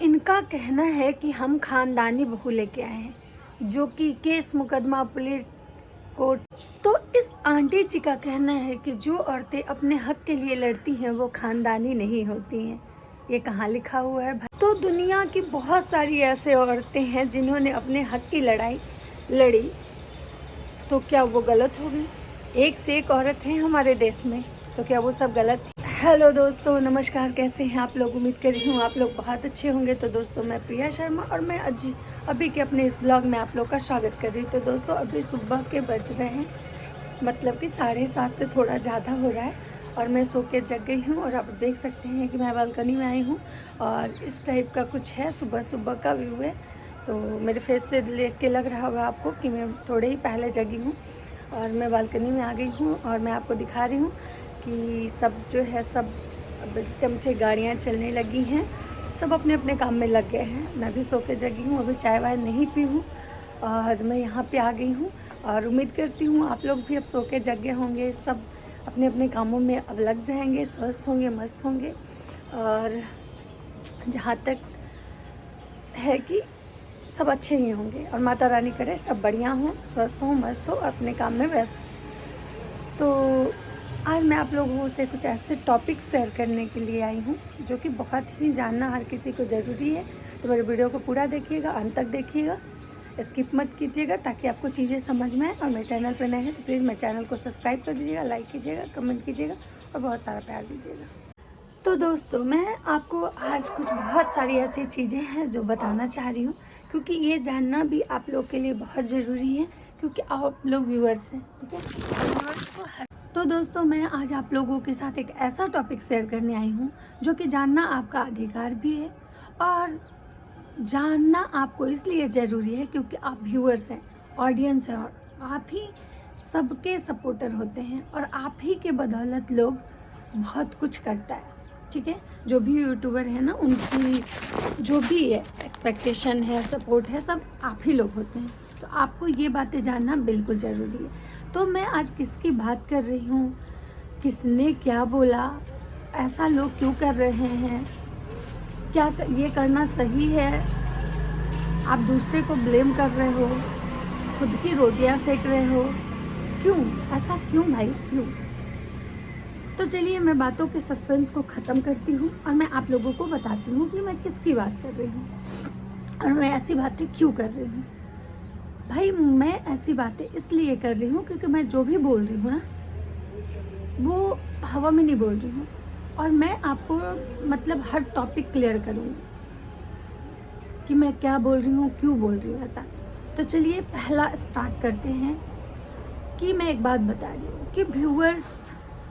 इनका कहना है कि हम खानदानी बहू लेके आए हैं, जो कि केस मुकदमा पुलिस कोर्ट। तो इस आंटी जी का कहना है कि जो औरतें अपने हक के लिए लड़ती हैं वो खानदानी नहीं होती हैं। ये कहाँ लिखा हुआ है भाई? तो दुनिया की बहुत सारी ऐसे औरतें हैं जिन्होंने अपने हक की लड़ाई लड़ी, तो क्या वो गलत हो गई? एक से एक औरत है हमारे देश में, तो क्या वो सब गलत थी? हेलो दोस्तों, नमस्कार। कैसे हैं आप लोग? उम्मीद कर रही हूँ आप लोग बहुत अच्छे होंगे। तो दोस्तों, मैं प्रिया शर्मा और मैं अभी के अपने इस ब्लॉग में आप लोग का स्वागत कर रही हूँ। तो दोस्तों, अभी सुबह के बज रहे हैं, मतलब कि 7:30 से थोड़ा ज़्यादा हो रहा है और मैं सो के जग गई हूँ। और आप देख सकते हैं कि मैं बालकनी में आई हूँ और इस टाइप का कुछ है, सुबह सुबह का व्यू है। तो मेरे फेस से देख के लग रहा होगा आपको कि मैं थोड़े ही पहले जगी हूँ और मैं बालकनी में आ गई हूँ और मैं आपको दिखा रही हूँ कि सब जो है सब एकदम से गाड़ियाँ चलने लगी हैं, सब अपने अपने काम में लग गए हैं। मैं भी सो के जगी हूँ, अभी चाय वाय नहीं पी हूँ और मैं यहाँ पे आ गई हूँ और उम्मीद करती हूँ आप लोग भी अब सो के जग गए होंगे, सब अपने अपने कामों में अब लग जाएंगे, स्वस्थ होंगे, मस्त होंगे। और जहाँ तक है कि सब अच्छे ही होंगे और माता रानी करे सब बढ़िया हों, स्वस्थ हों, मस्त हो, अपने काम में व्यस्त हों। तो आज मैं आप लोगों से कुछ ऐसे टॉपिक शेयर करने के लिए आई हूँ जो कि बहुत ही जानना हर किसी को ज़रूरी है। तो मेरे वीडियो को पूरा देखिएगा, अंत तक देखिएगा, स्किप मत कीजिएगा ताकि आपको चीज़ें समझ में आए। और मेरे चैनल पर नए हैं तो प्लीज़ मेरे चैनल को सब्सक्राइब कर दीजिएगा, लाइक कीजिएगा, कमेंट कीजिएगा और बहुत सारा प्यार दीजिएगा। तो दोस्तों, मैं आपको आज कुछ बहुत सारी ऐसी चीज़ें हैं जो बताना चाह रही हूँ, क्योंकि ये जानना भी आप लोग के लिए बहुत ज़रूरी है, क्योंकि आप लोग व्यूअर्स हैं, ठीक है? व्यूअर्स को तो दोस्तों, मैं आज आप लोगों के साथ एक ऐसा टॉपिक शेयर करने आई हूँ जो कि जानना आपका अधिकार भी है और जानना आपको इसलिए ज़रूरी है क्योंकि आप व्यूअर्स हैं, ऑडियंस हैं और आप ही सबके सपोर्टर होते हैं और आप ही के बदौलत लोग बहुत कुछ करता है, ठीक है? जो भी यूट्यूबर है ना, उनकी जो भी है एक्सपेक्टेशन है, सपोर्ट है, सब आप ही लोग होते हैं। तो आपको ये बातें जानना बिल्कुल ज़रूरी है। तो मैं आज किसकी बात कर रही हूँ, किसने क्या बोला, ऐसा लोग क्यों कर रहे हैं, क्या ये करना सही है, आप दूसरे को ब्लेम कर रहे हो, खुद की रोटियां सेक रहे हो, क्यों ऐसा, क्यों भाई, क्यों? तो चलिए मैं बातों के सस्पेंस को ख़त्म करती हूँ और मैं आप लोगों को बताती हूँ कि मैं किसकी बात कर रही हूँ और मैं ऐसी बातें क्यों कर रही हूँ। भाई, मैं ऐसी बातें इसलिए कर रही हूँ क्योंकि मैं जो भी बोल रही हूँ ना, वो हवा में नहीं बोल रही हूँ और मैं आपको मतलब हर टॉपिक क्लियर करूँगी कि मैं क्या बोल रही हूँ, क्यों बोल रही हूँ ऐसा। तो चलिए पहला स्टार्ट करते हैं कि मैं एक बात बता रही हूँ कि व्यूअर्स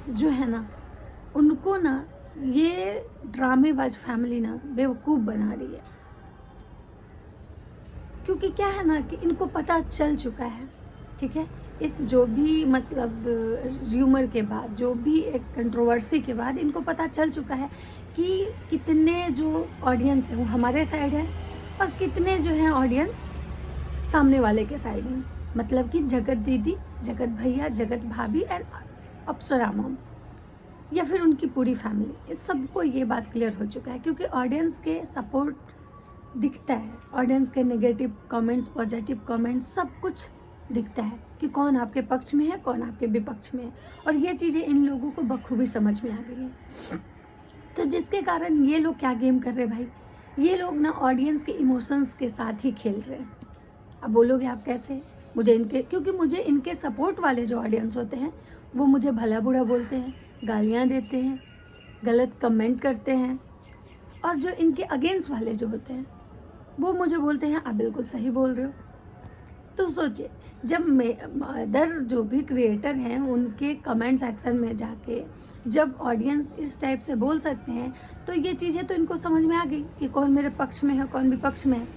जो है ना, उनको ना ये ड्रामेबाज फैमिली ना बेवकूफ़ बना रही है। क्योंकि क्या है ना कि इनको पता चल चुका है, ठीक है? इस जो भी मतलब र्यूमर के बाद, जो भी एक कंट्रोवर्सी के बाद इनको पता चल चुका है कि कितने जो ऑडियंस है वो हमारे साइड है और कितने जो हैं ऑडियंस सामने वाले के साइड हैं। मतलब कि जगत दीदी, जगत भैया, जगत भाभी एंड अप्सरा मॉम या फिर उनकी पूरी फैमिली, इस सबको ये बात क्लियर हो चुका है क्योंकि ऑडियंस के सपोर्ट दिखता है, ऑडियंस के नेगेटिव कमेंट्स, पॉजिटिव कमेंट्स, सब कुछ दिखता है कि कौन आपके पक्ष में है, कौन आपके विपक्ष में है। और ये चीज़ें इन लोगों को बखूबी समझ में आ गई है। तो जिसके कारण ये लोग क्या गेम कर रहे हैं भाई, ये लोग ना ऑडियंस के इमोशंस के साथ ही खेल रहे हैं। अब बोलोगे आप कैसे? क्योंकि मुझे इनके सपोर्ट वाले जो ऑडियंस होते हैं वो मुझे भला बुरा बोलते हैं, गालियाँ देते हैं, गलत कमेंट करते हैं, और जो इनके अगेंस्ट वाले जो होते हैं वो मुझे बोलते हैं आप बिल्कुल सही बोल रहे हो। तो सोचिए, जब अदर जो भी क्रिएटर हैं उनके कमेंट सेक्शन में जाके जब ऑडियंस इस टाइप से बोल सकते हैं, तो ये चीज़ें तो इनको समझ में आ गई कि कौन मेरे पक्ष में है, कौन विपक्ष में है,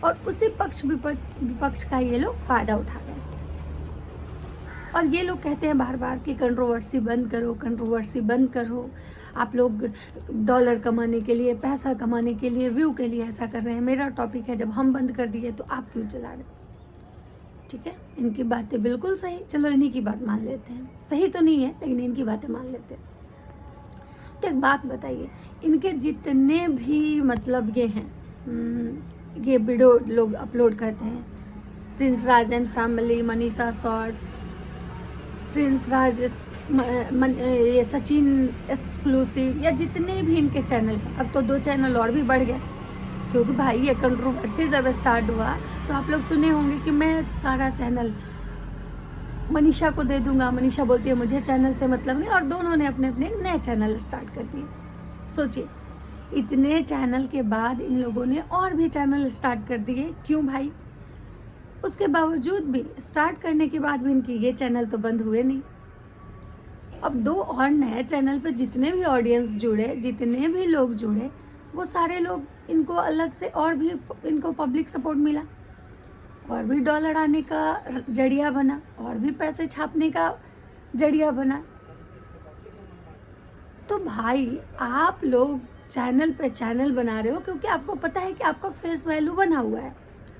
और उसी पक्ष विपक्ष का ये लोग फ़ायदा उठा रहे हैं। और ये लोग कहते हैं बार बार कि कंट्रोवर्सी बंद करो, कंट्रोवर्सी बंद करो, आप लोग डॉलर कमाने के लिए, पैसा कमाने के लिए, व्यू के लिए ऐसा कर रहे हैं। मेरा टॉपिक है, जब हम बंद कर दिए तो आप क्यों चला रहे? ठीक है, इनकी बातें बिल्कुल सही, चलो इन्हीं की बात मान लेते हैं। सही तो नहीं है लेकिन इनकी बातें मान लेते हैं। तो एक बात बताइए, इनके जितने भी मतलब ये हैं ये वीडियो लोग अपलोड करते हैं, Prince Raj and family, Manisha shorts, Prince Raj, ये सचिन एक्सक्लूसिव, या जितने भी इनके चैनल हैं। अब तो 2 चैनल और भी बढ़ गए, क्योंकि भाई ये कंट्रोवर्सी जब स्टार्ट हुआ तो आप लोग सुने होंगे कि मैं सारा चैनल मनीषा को दे दूंगा। मनीषा बोलती है मुझे चैनल से मतलब नहीं, और दोनों ने अपने अपने नए चैनल स्टार्ट कर दिए। सोचिए, इतने चैनल के बाद इन लोगों ने और भी चैनल स्टार्ट कर दिए। क्यों भाई? उसके बावजूद भी, स्टार्ट करने के बाद भी इनकी ये चैनल तो बंद हुए नहीं। अब 2 और नए चैनल पे जितने भी ऑडियंस जुड़े, जितने भी लोग जुड़े, वो सारे लोग इनको अलग से और भी इनको पब्लिक सपोर्ट मिला, और भी डॉलर आने का जरिया बना, और भी पैसे छापने का जरिया बना। तो भाई आप लोग चैनल पे चैनल बना रहे हो क्योंकि आपको पता है कि आपका फेस वैल्यू बना हुआ है,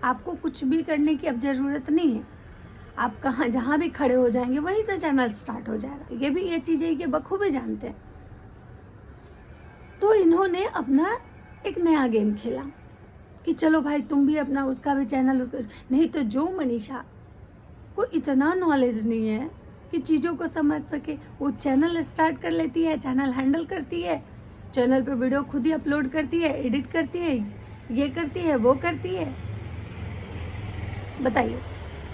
आपको कुछ भी करने की अब ज़रूरत नहीं है। आप कहाँ जहाँ भी खड़े हो जाएंगे वहीं से चैनल स्टार्ट हो जाएगा। ये चीज़ें ये बखूबी जानते हैं। तो इन्होंने अपना एक नया गेम खेला कि चलो भाई तुम भी अपना, उसका भी चैनल, उसका नहीं। तो जो मनीषा को इतना नॉलेज नहीं है कि चीज़ों को समझ सके, वो चैनल स्टार्ट कर लेती है, चैनल हैंडल करती है, चैनल पे वीडियो खुद ही अपलोड करती है, एडिट करती है, ये करती है, वो करती है। बताइए,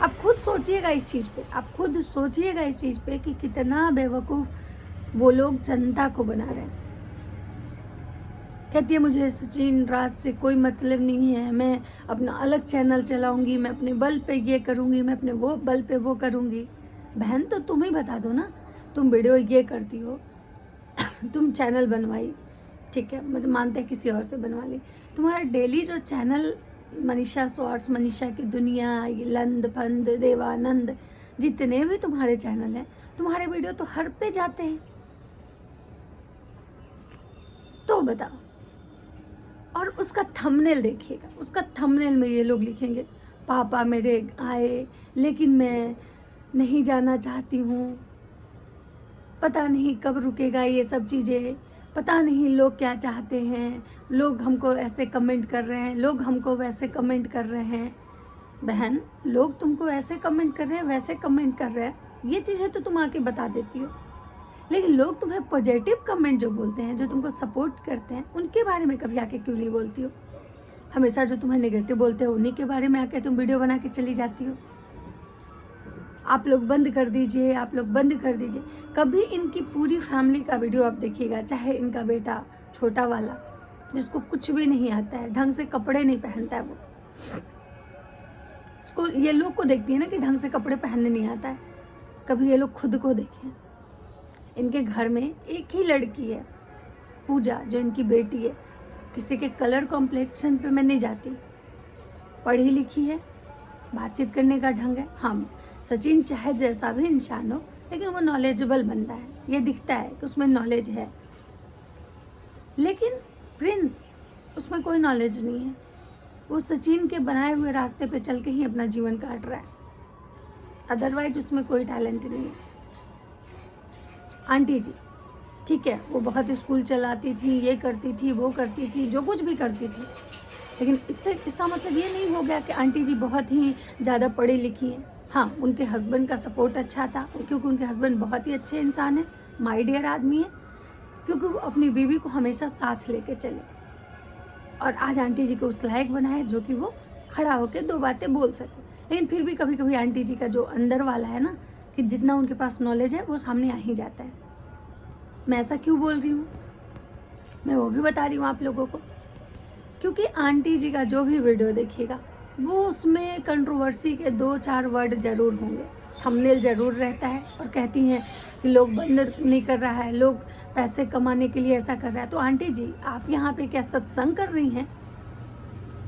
आप खुद सोचिएगा इस चीज़ पे, आप खुद सोचिएगा इस चीज़ पे कि कितना बेवकूफ़ वो लोग जनता को बना रहे हैं। कहती है मुझे सचिन राज से कोई मतलब नहीं है, मैं अपना अलग चैनल चलाऊंगी, मैं अपने बल पे ये करूंगी, मैं अपने वो बल पे वो करूंगी। बहन, तो तुम ही बता दो ना, तुम वीडियो ये करती हो, तुम चैनल बनवाई, ठीक है, मुझे मानते हैं किसी और से बनवा ली। तुम्हारा डेली जो चैनल मनीषा शॉर्ट्स, मनीषा की दुनिया, लंद फंद, देवानंद, जितने भी तुम्हारे चैनल हैं, तुम्हारे वीडियो तो हर पे जाते हैं। तो बताओ, और उसका थंबनेल देखिएगा, उसका थंबनेल में ये लोग लिखेंगे पापा मेरे आए लेकिन मैं नहीं जाना चाहती हूँ, पता नहीं कब रुकेगा ये सब चीज़ें, पता नहीं लोग क्या चाहते हैं, लोग हमको ऐसे कमेंट कर रहे हैं, लोग हमको वैसे कमेंट कर रहे हैं। बहन, लोग तुमको ऐसे कमेंट कर रहे हैं, वैसे कमेंट कर रहे हैं, ये चीज़ें तो तुम आके बता देती हो। लेकिन लोग तुम्हें पॉजिटिव कमेंट जो बोलते हैं, जो तुमको सपोर्ट करते हैं, उनके बारे में कभी आके क्यों नहीं बोलती हो? हमेशा जो तुम्हें नेगेटिव बोलते हो उन्हीं के बारे में आके तुम वीडियो बना के चली जाती हो। आप लोग बंद कर दीजिए, आप लोग बंद कर दीजिए। कभी इनकी पूरी फैमिली का वीडियो आप देखिएगा, चाहे इनका बेटा छोटा वाला जिसको कुछ भी नहीं आता है, ढंग से कपड़े नहीं पहनता है, वो उसको, ये लोग को देखती है ना कि ढंग से कपड़े पहनने नहीं आता है, कभी ये लोग खुद को देखें। इनके घर में एक ही लड़की है, पूजा, जो इनकी बेटी है। किसी के कलर कॉम्प्लेक्शन पे मैं नहीं जाती, पढ़ी लिखी है, बातचीत करने का ढंग है। हाँ, सचिन चाहे जैसा भी इंसान हो, लेकिन वो नॉलेजेबल बनता है, ये दिखता है कि उसमें नॉलेज है। लेकिन प्रिंस, उसमें कोई नॉलेज नहीं है, वो सचिन के बनाए हुए रास्ते पे चल के ही अपना जीवन काट रहा है, अदरवाइज उसमें कोई टैलेंट नहीं है। आंटी जी, ठीक है, वो बहुत स्कूल चलाती थी, ये करती थी, वो करती थी, जो कुछ भी करती थी, लेकिन इसका मतलब ये नहीं हो गया कि आंटी जी बहुत ही ज़्यादा पढ़ी लिखी हैं। हाँ, उनके हस्बैंड का सपोर्ट अच्छा था, क्योंकि उनके हस्बैंड बहुत ही अच्छे इंसान हैं, माय डियर आदमी है, क्योंकि वो अपनी बीवी को हमेशा साथ लेके चले, और आज आंटी जी को उस लायक बनाए जो कि वो खड़ा होकर 2 बातें बोल सके। लेकिन फिर भी कभी कभी आंटी जी का जो अंदर वाला है ना, कि जितना उनके पास नॉलेज है वो सामने आ ही जाता है। मैं ऐसा क्यों बोल रही हूँ, मैं वो भी बता रही हूँ आप लोगों को, क्योंकि आंटी जी का जो भी वीडियो देखिएगा वो उसमें कंट्रोवर्सी के 2-4 वर्ड ज़रूर होंगे, थंबनेल ज़रूर रहता है, और कहती हैं कि लोग बंद नहीं कर रहा है, लोग पैसे कमाने के लिए ऐसा कर रहा है। तो आंटी जी, आप यहाँ पे क्या सत्संग कर रही हैं?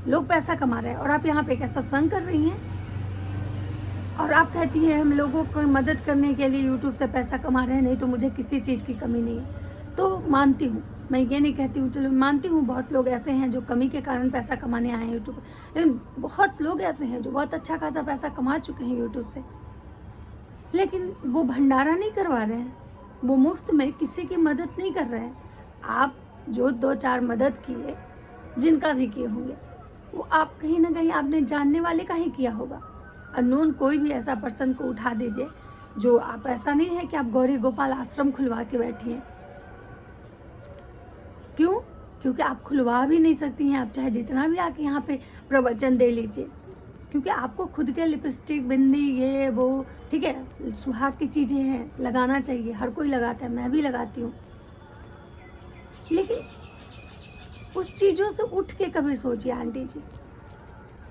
लोग पैसा कमा रहे हैं और आप यहाँ पे क्या सत्संग कर रही हैं? और आप कहती हैं हम लोगों को मदद करने के लिए यूट्यूब से पैसा कमा रहे हैं, नहीं तो मुझे किसी चीज़ की कमी नहीं है। तो मानती हूँ, मैं ये नहीं कहती हूँ, चलो मानती हूँ बहुत लोग ऐसे हैं जो कमी के कारण पैसा कमाने आए हैं यूट्यूब पर, लेकिन बहुत लोग ऐसे हैं जो बहुत अच्छा खासा पैसा कमा चुके हैं यूट्यूब से, लेकिन वो भंडारा नहीं करवा रहे हैं, वो मुफ्त में किसी की मदद नहीं कर रहे हैं। आप जो 2-4 मदद किए, जिनका भी किए होंगे, वो आप कहीं ना कहीं आपने जानने वाले का ही किया होगा। अननोन कोई भी ऐसा पर्सन को उठा दीजिए जो आप, ऐसा नहीं है कि आप गौरी गोपाल आश्रम खुलवा के बैठी हैं। क्यों? क्योंकि आप खुलवा भी नहीं सकती हैं, आप चाहे जितना भी आके यहाँ पे प्रवचन दे लीजिए, क्योंकि आपको खुद के लिपस्टिक, बिंदी, ये वो, ठीक है, सुहाग की चीज़ें हैं, लगाना चाहिए, हर कोई लगाता है, मैं भी लगाती हूँ, लेकिन उस चीज़ों से उठ के कभी सोचिए आंटी जी,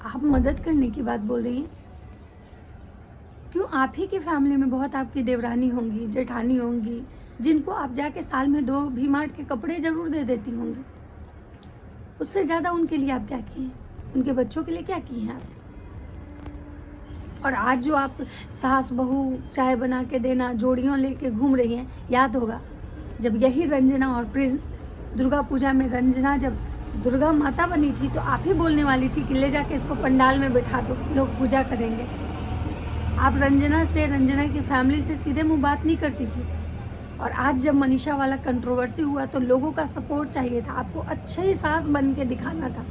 आप मदद करने की बात बोल रही हैं। क्यों? आप ही की फैमिली में बहुत आपकी देवरानी होंगी, जेठानी होंगी, जिनको आप जाके साल में 2 भी मार्ट के कपड़े ज़रूर दे देती होंगी। उससे ज़्यादा उनके लिए आप क्या किए हैं? उनके बच्चों के लिए क्या किए हैं आप? और आज जो आप सास बहू चाय बना के देना, जोड़ियों लेके घूम रही हैं, याद होगा जब यही रंजना और प्रिंस दुर्गा पूजा में, रंजना जब दुर्गा माता बनी थी तो आप ही बोलने वाली थी कि ले जाके इसको पंडाल में बिठा दो, लोग पूजा करेंगे। आप रंजना से, रंजना की फैमिली से सीधे मुंह बात नहीं करती थी। और आज जब मनीषा वाला कंट्रोवर्सी हुआ तो लोगों का सपोर्ट चाहिए था, आपको अच्छी सास बन के दिखाना था,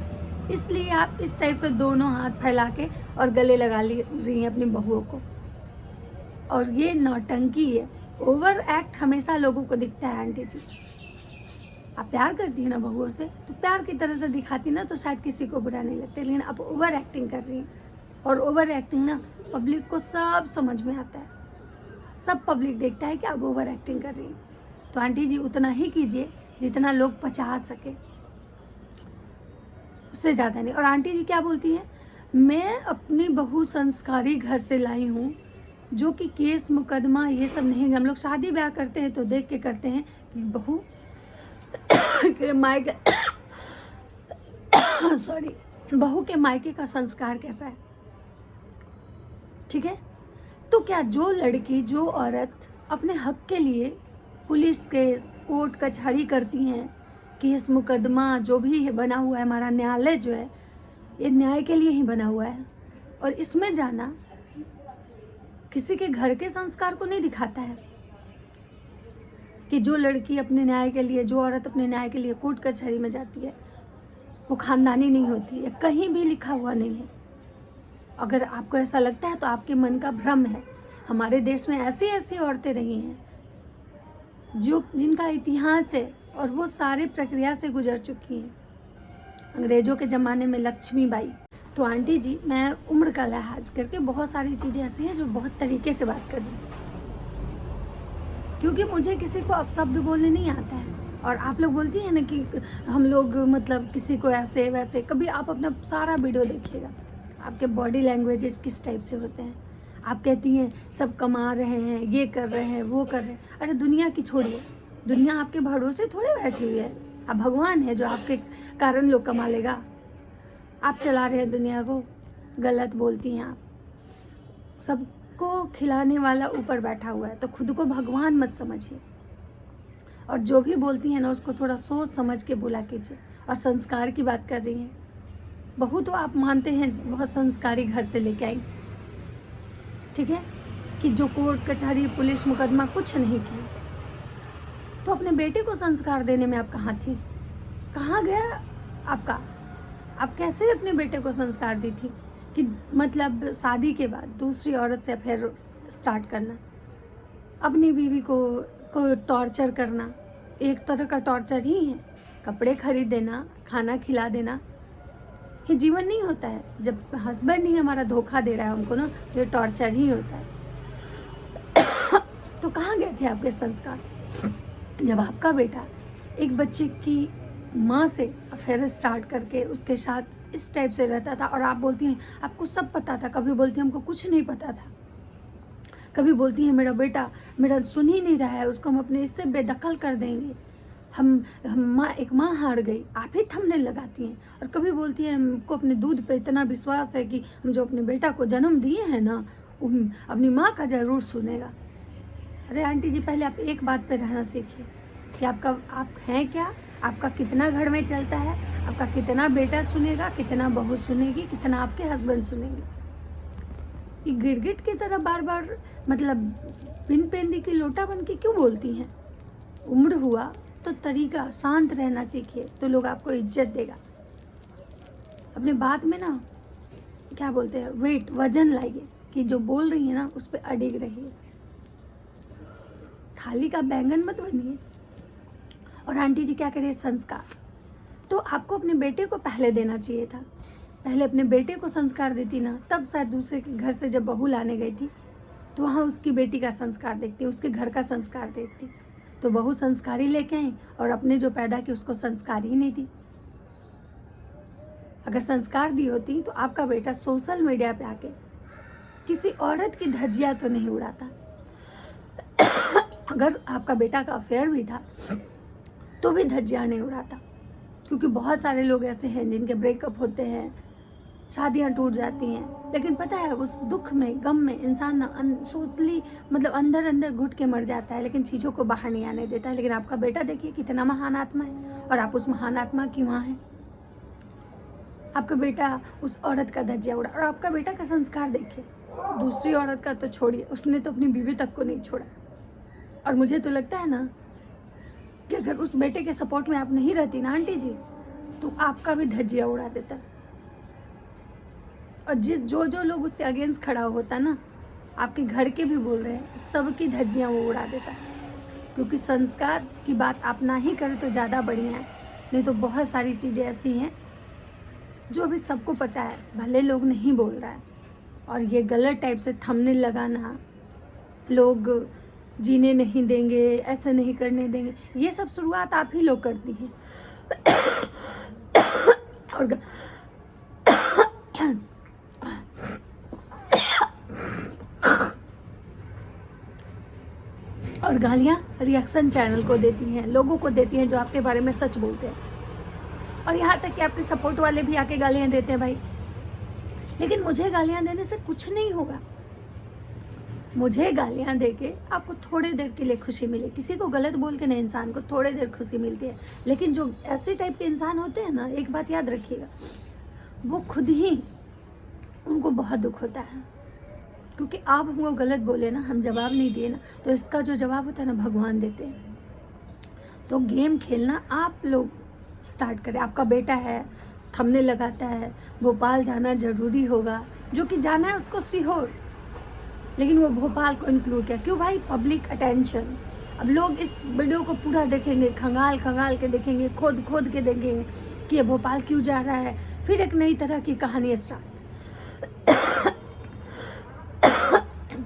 इसलिए आप इस टाइप से दोनों हाथ फैला के और गले लगा रही हैं अपनी बहुओं को। और ये नौटंकी है, ओवर एक्ट हमेशा लोगों को दिखता है आंटी जी। आप प्यार करती है ना बहुओं से, तो प्यार की तरह से दिखाती ना तो शायद किसी को बुरा नहीं लगता, लेकिन आप ओवर एक्टिंग कर रही हैं। और ओवर एक्टिंग ना पब्लिक को सब समझ में आता है, सब पब्लिक देखता है कि आप ओवर एक्टिंग कर रही हैं। तो आंटी जी उतना ही कीजिए जितना लोग पचा सके, उससे ज़्यादा नहीं। और आंटी जी क्या बोलती हैं, मैं अपनी बहू संस्कारी घर से लाई हूँ, जो कि केस मुकदमा ये सब नहीं। हम लोग शादी ब्याह करते हैं तो देख के करते हैं कि बहू के मायके सॉरी, बहू के मायके का संस्कार कैसा है, ठीक है। तो क्या जो लड़की, जो औरत अपने हक के लिए पुलिस केस, कोर्ट कचहरी करती हैं, केस मुकदमा जो भी है बना हुआ है, हमारा न्यायालय जो है ये न्याय के लिए ही बना हुआ है, और इसमें जाना किसी के घर के संस्कार को नहीं दिखाता है कि जो लड़की अपने न्याय के लिए, जो औरत अपने न्याय के लिए कोर्ट कचहरी में जाती है वो खानदानी नहीं होती है, कहीं भी लिखा हुआ नहीं है। अगर आपको ऐसा लगता है तो आपके मन का भ्रम है। हमारे देश में ऐसी ऐसी औरतें रही हैं जो, जिनका इतिहास है और वो सारे प्रक्रिया से गुजर चुकी हैं। अंग्रेजों के ज़माने में लक्ष्मीबाई। तो आंटी जी, मैं उम्र का लिहाज करके बहुत सारी चीज़ें ऐसी हैं जो बहुत तरीके से बात कर रही हूँ, क्योंकि मुझे किसी को अपशब्द बोलने नहीं आता है। और आप लोग बोलती हैं ना कि हम लोग मतलब किसी को ऐसे वैसे, कभी आप अपना सारा वीडियो देखिएगा, आपके बॉडी लैंग्वेजेस किस टाइप से होते हैं। आप कहती हैं सब कमा रहे हैं, ये कर रहे हैं, वो कर रहे हैं। अरे दुनिया की छोड़िए, दुनिया आपके भरोसे थोड़े बैठी हुई है। अब भगवान है जो आपके कारण लोग कमा लेगा। आप चला रहे हैं दुनिया को, गलत बोलती हैं आप। सबको खिलाने वाला ऊपर बैठा हुआ है, तो खुद को भगवान मत समझिए। और जो भी बोलती हैं ना उसको थोड़ा सोच समझ के बोला कीजिए। और संस्कार की बात कर रही हैं, बहू तो आप मानते हैं बहुत संस्कारी घर से लेके आई, ठीक है, कि जो कोर्ट कचहरी पुलिस मुकदमा कुछ नहीं किया। तो अपने बेटे को संस्कार देने में आप कहाँ थी? कहाँ गया आपका? आप कैसे अपने बेटे को संस्कार दी थी कि मतलब शादी के बाद दूसरी औरत से अफेयर स्टार्ट करना, अपनी बीवी को टॉर्चर करना, एक तरह का टॉर्चर ही है। कपड़े खरीद देना, खाना खिला देना, ये जीवन नहीं होता है। जब हस्बैंड ही हमारा धोखा दे रहा है हमको ना, तो ये टॉर्चर ही होता है। तो कहाँ गए थे आपके संस्कार जब आपका बेटा एक बच्चे की माँ से अफेयर स्टार्ट करके उसके साथ इस टाइप से रहता था? और आप बोलती हैं आपको सब पता था, कभी बोलती हैं हमको कुछ नहीं पता था, कभी बोलती हैं मेरा बेटा मेरा सुन ही नहीं रहा है, उसको हम अपने इससे बेदखल कर देंगे, हम माँ, एक माँ हार गई, आप ही थंबनेल लगाती हैं। और कभी बोलती हैं हमको अपने दूध पे इतना विश्वास है कि हम जो अपने बेटा को जन्म दिए हैं ना, अपनी माँ का ज़रूर सुनेगा। अरे आंटी जी, पहले आप एक बात पे रहना सीखिए कि आप हैं क्या, आपका कितना घर में चलता है, आपका कितना बेटा सुनेगा, कितना बहू सुनेगी, कितना आपके हस्बैंड सुनेंगे। ये गिरगिट की तरह बार बार मतलब बिन पेंदी की लोटा बन के क्यों बोलती हैं? उम्र हुआ तो तरीका शांत रहना सीखिए, तो लोग आपको इज्जत देगा। अपने बात में ना क्या बोलते हैं, वेट, वजन लाइए कि जो बोल रही है ना उस पर अडिग रहिए। थाली का बैंगन मत बनिए। और आंटी जी क्या करिए, संस्कार। तो आपको अपने बेटे को पहले देना चाहिए था। पहले अपने बेटे को संस्कार देती ना, तब शायद दूसरे के घर से जब बहू लाने गई थी तो वहाँ उसकी बेटी का संस्कार देखती, उसके घर का संस्कार देखती। तो बहू संस्कारी लेके आई और अपने जो पैदा की उसको संस्कार ही नहीं दी। अगर संस्कार दी होती तो आपका बेटा सोशल मीडिया पे आके किसी औरत की धज्जियां तो नहीं उड़ाता। अगर आपका बेटा का अफेयर भी था तो भी धज्जियां नहीं उड़ाता। क्योंकि बहुत सारे लोग ऐसे हैं जिनके ब्रेकअप होते हैं, शादियां टूट जाती हैं, लेकिन पता है उस दुख में, गम में इंसान ना सोचली मतलब अंदर अंदर घुट के मर जाता है, लेकिन चीज़ों को बाहर नहीं आने देता है। लेकिन आपका बेटा देखिए कितना महान आत्मा है, और आप उस महान आत्मा की माँ हैं। आपका बेटा उस औरत का धज्जिया उड़ा, और आपका बेटा का संस्कार देखिए, दूसरी औरत का तो छोड़िए, उसने तो अपनी बीवी तक को नहीं छोड़ा। और मुझे तो लगता है ना कि अगर उस बेटे के सपोर्ट में आप नहीं रहती ना आंटी जी, तो आपका भी धज्जिया उड़ा देता। और जो लोग उसके अगेंस्ट खड़ा होता ना, आपके घर के भी बोल रहे हैं, सबकी धज्जियां वो उड़ा देता। क्योंकि संस्कार की बात आप ना ही करें तो ज़्यादा बढ़िया है। नहीं तो बहुत सारी चीज़ें ऐसी हैं जो अभी सबको पता है, भले लोग नहीं बोल रहा है। और ये गलत टाइप से थंबनेल लगाना, लोग जीने नहीं देंगे, ऐसे नहीं करने देंगे, ये सब शुरुआत आप ही लोग करती हैं। और गालियाँ रिएक्शन चैनल को देती हैं, लोगों को देती हैं जो आपके बारे में सच बोलते हैं। और यहाँ तक कि आपके सपोर्ट वाले भी आके गालियाँ देते हैं भाई। लेकिन मुझे गालियाँ देने से कुछ नहीं होगा। मुझे गालियाँ देके आपको थोड़ी देर के लिए खुशी मिले, किसी को गलत बोल के नहीं, इंसान को थोड़ी देर खुशी मिलती है। लेकिन जो ऐसे टाइप के इंसान होते हैं ना, एक बात याद रखिएगा, वो खुद ही उनको बहुत दुख होता है। क्योंकि आप हमको गलत बोले ना, हम जवाब नहीं दिए ना, तो इसका जो जवाब होता है ना भगवान देते हैं। तो गेम खेलना आप लोग स्टार्ट करें। आपका बेटा है, थंबनेल लगाता है, भोपाल जाना ज़रूरी होगा, जो कि जाना है उसको सीहोर, लेकिन वो भोपाल को इंक्लूड किया। क्यों भाई? Public attention. अब लोग इस वीडियो को पूरा देखेंगे, खंगाल खंगाल के देखेंगे, खोद खोद के देखेंगे कि ये भोपाल क्यों जा रहा है। फिर एक नई तरह की कहानी स्टार्ट।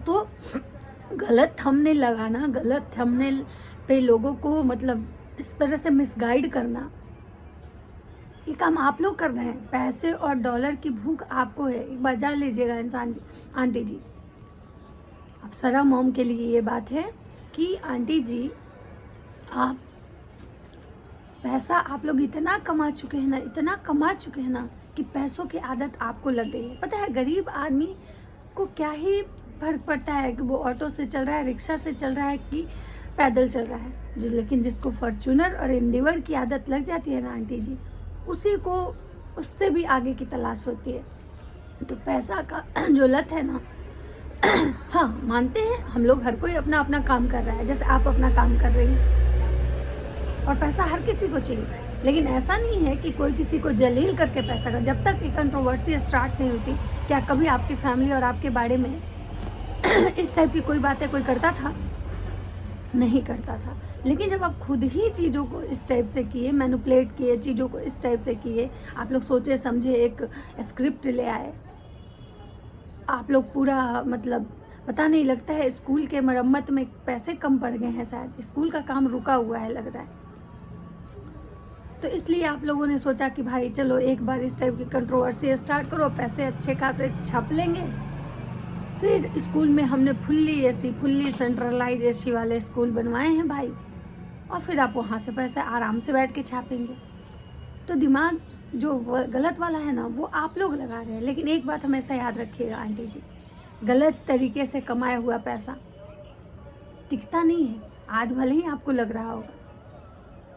तो गलत थंबनेल लगाना, गलत थंबनेल पे लोगों को मतलब इस तरह से मिसगाइड करना, ये काम आप लोग कर रहे हैं। पैसे और डॉलर की भूख आपको है, एक बार जान लीजिएगा इंसान जी, आंटी जी। अब सरा मॉम के लिए ये बात है कि आंटी जी, आप पैसा आप लोग इतना कमा चुके हैं ना, इतना कमा चुके हैं ना कि पैसों की आदत आपको लग गई है। पता है गरीब आदमी को क्या ही फर्क पड़ता है कि वो ऑटो से चल रहा है, रिक्शा से चल रहा है कि पैदल चल रहा है। लेकिन जिसको फॉर्च्यूनर और एंडेवर की आदत लग जाती है ना आंटी जी, उसी को उससे भी आगे की तलाश होती है। तो पैसा का जो लत है ना, हाँ मानते हैं हम लोग, हर कोई अपना अपना काम कर रहा है, जैसे आप अपना काम कर रही हैं, और पैसा हर किसी को चाहिए। लेकिन ऐसा नहीं है कि कोई किसी को जलील करके पैसा का। जब तक एक कंट्रोवर्सी स्टार्ट नहीं होती, क्या कभी आपकी फैमिली और आपके बारे में इस टाइप की कोई बातें कोई करता था? नहीं करता था। लेकिन जब आप खुद ही चीज़ों को इस टाइप से किए, मैनिपुलेट किए, चीज़ों को इस टाइप से किए, आप लोग सोचे समझे एक स्क्रिप्ट ले आए, आप लोग पूरा मतलब पता नहीं, लगता है स्कूल के मरम्मत में पैसे कम पड़ गए हैं, शायद स्कूल का काम रुका हुआ है लग रहा है। तो इसलिए आप लोगों ने सोचा कि भाई चलो एक बार इस टाइप की कंट्रोवर्सी स्टार्ट करो, पैसे अच्छे खासे छाप लेंगे। फिर स्कूल में हमने फुल्ली सेंट्रलाइज एसी वाले स्कूल बनवाए हैं भाई, और फिर आप वहाँ से पैसे आराम से बैठ के छापेंगे। तो दिमाग जो गलत वाला है ना, वो आप लोग लगा रहे हैं। लेकिन एक बात हमेशा याद रखिएगा आंटी जी, गलत तरीके से कमाया हुआ पैसा टिकता नहीं है। आज भले ही आपको लग रहा होगा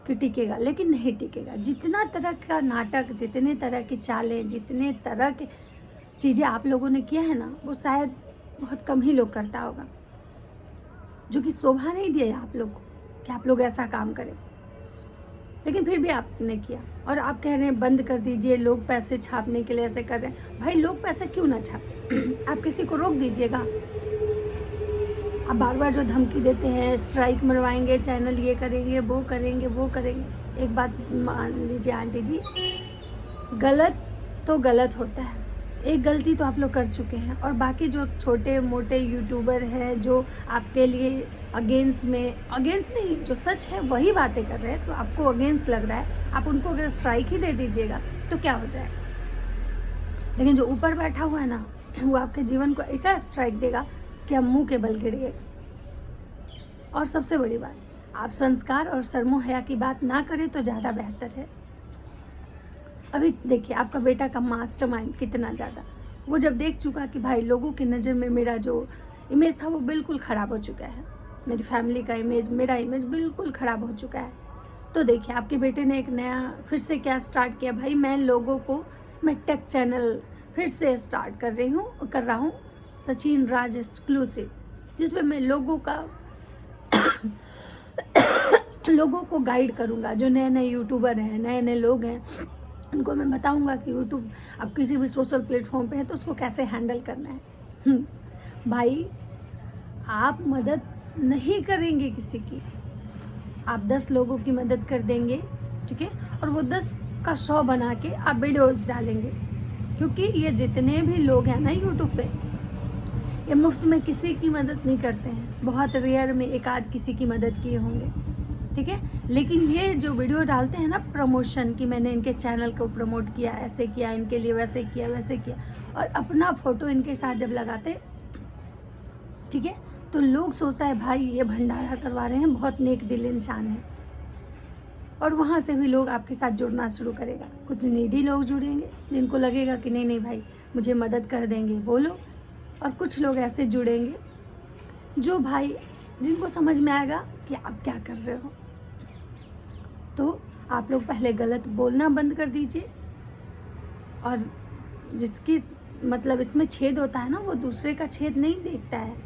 कि टिकेगा, लेकिन नहीं टिकेगा। जितना तरह का नाटक, जितने तरह की चालें, जितने तरह के चीज़ें आप लोगों ने किया है ना, वो शायद बहुत कम ही लोग करता होगा, जो कि शोभा नहीं दिया आप लोग को कि आप लोग ऐसा काम करें। लेकिन फिर भी आपने किया और आप कह रहे हैं बंद कर दीजिए, लोग पैसे छापने के लिए ऐसे कर रहे हैं। भाई लोग पैसे क्यों ना छापें? आप किसी को रोक दीजिएगा। आप बार बार जो धमकी देते हैं, स्ट्राइक मरवाएंगे, चैनल ये करेंगे, वो करेंगे, वो करेंगे। एक बात मान लीजिए आंटी जी, गलत तो गलत होता है, एक गलती तो आप लोग कर चुके हैं, और बाकी जो छोटे मोटे यूट्यूबर हैं जो आपके लिए अगेंस्ट नहीं, जो सच है वही बातें कर रहे हैं, तो आपको अगेंस्ट लग रहा है, आप उनको अगर स्ट्राइक ही दे दीजिएगा तो क्या हो जाएगा। लेकिन जो ऊपर बैठा हुआ है ना, वो आपके जीवन को ऐसा स्ट्राइक देगा कि आप मुंह के बल गिरिएगा। और सबसे बड़ी बात, आप संस्कार और शर्मो हया की बात ना करें तो ज़्यादा बेहतर है। अभी देखिए आपका बेटा का मास्टरमाइंड कितना ज़्यादा, वो जब देख चुका कि भाई लोगों की नज़र में मेरा जो इमेज था वो बिल्कुल ख़राब हो चुका है, मेरी फैमिली का इमेज, मेरा इमेज बिल्कुल ख़राब हो चुका है, तो देखिए आपके बेटे ने एक नया फिर से क्या स्टार्ट किया। भाई मैं टेक चैनल फिर से स्टार्ट कर रहा हूँ, सचिन राज एक्सक्लूसिव, जिसमें मैं लोगों को गाइड करूँगा। जो नए नए यूट्यूबर हैं, नए नए लोग हैं, उनको मैं बताऊँगा कि यूट्यूब अब किसी भी सोशल प्लेटफॉर्म पे है तो उसको कैसे हैंडल करना है। भाई आप मदद नहीं करेंगे किसी की, आप 10 लोगों की मदद कर देंगे, ठीक है, और वो 10 का 100 बना के आप वीडियोज़ डालेंगे, क्योंकि ये जितने भी लोग हैं ना यूट्यूब पे, ये मुफ्त में किसी की मदद नहीं करते हैं, बहुत रेयर में एक आध किसी की मदद किए होंगे, ठीक है। लेकिन ये जो वीडियो डालते हैं ना प्रमोशन की, मैंने इनके चैनल को प्रमोट किया, ऐसे किया, इनके लिए वैसे किया, और अपना फ़ोटो इनके साथ जब लगाते, ठीक है, तो लोग सोचता है भाई ये भंडारा करवा रहे हैं, बहुत नेक दिल इंसान है, और वहाँ से भी लोग आपके साथ जुड़ना शुरू करेगा। कुछ नीडी लोग जुड़ेंगे जिनको लगेगा कि नहीं भाई मुझे मदद कर देंगे वो लोग, और कुछ लोग ऐसे जुड़ेंगे जो भाई जिनको समझ में आएगा कि आप क्या कर रहे हो। तो आप लोग पहले गलत बोलना बंद कर दीजिए, और जिसकी मतलब इसमें छेद होता है ना, वो दूसरे का छेद नहीं देखता है,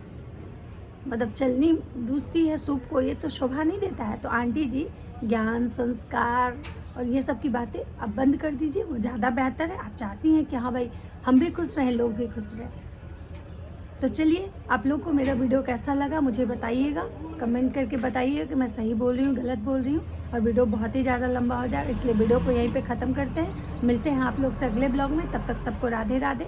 मतलब चलनी दूसती है सूप को, ये तो शोभा नहीं देता है। तो आंटी जी ज्ञान, संस्कार और ये सब की बातें अब बंद कर दीजिए, वो ज़्यादा बेहतर है। आप चाहती हैं कि हाँ भाई हम भी खुश रहें, लोग भी खुश रहें। तो चलिए, आप लोग को मेरा वीडियो कैसा लगा मुझे बताइएगा, कमेंट करके बताइएगा कि मैं सही बोल रही हूँ, गलत बोल रही हूँ। और वीडियो बहुत ही ज़्यादा लंबा हो जाएगा, इसलिए वीडियो को यहीं पे ख़त्म करते हैं। मिलते हैं आप लोग से अगले ब्लॉग में, तब तक सबको राधे राधे।